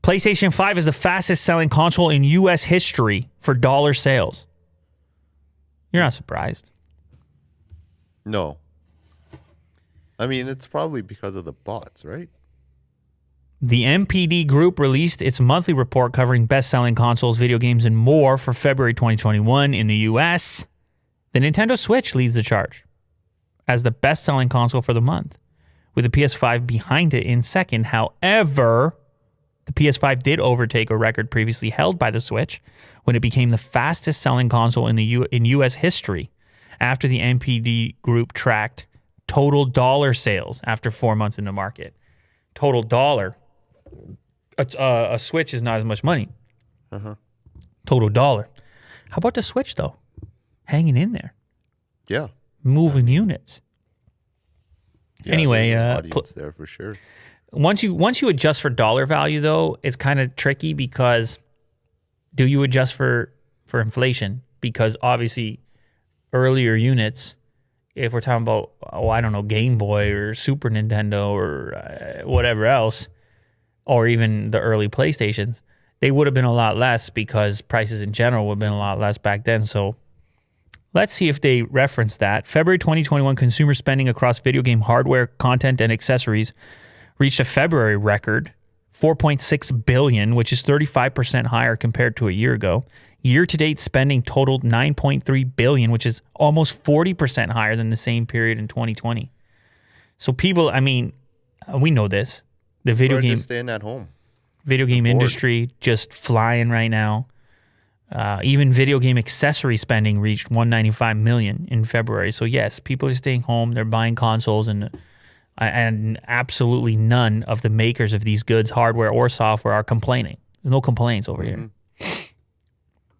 PlayStation 5 is the fastest selling console in U.S. history for dollar sales. You're not surprised. No. I mean, it's probably because of the bots, right? The MPD Group released its monthly report covering best-selling consoles, video games, and more for February 2021 in the U.S. The Nintendo Switch leads the charge as the best-selling console for the month, with the PS5 behind it in second. However, the PS5 did overtake a record previously held by the Switch when it became the fastest-selling console in U.S. history after the NPD Group tracked total dollar sales after 4 months in the market. Total dollar. A Switch is not as much money. Total dollar. How about the Switch, though? Hanging in there. Yeah. Moving units. Yeah, anyway, audience there for sure. Once you adjust for dollar value, though, it's kind of tricky because do you adjust for inflation? Because obviously earlier units, if we're talking about, I don't know, Game Boy or Super Nintendo or whatever else, or even the early PlayStations, they would have been a lot less because prices in general would have been a lot less back then. So let's see if they reference that. February 2021 consumer spending across video game hardware, content, and accessories reached a February record, $4.6 billion, which is 35% higher compared to a year ago. Year-to-date spending totaled $9.3 billion, which is almost 40% higher than the same period in 2020. So people, I mean, we know this. The video game, just staying at home. Video game industry just flying right now. Even video game accessory spending reached $195 million in February. So yes, people are staying home. They're buying consoles, and absolutely none of the makers of these goods, hardware or software, are complaining. There's no complaints over here.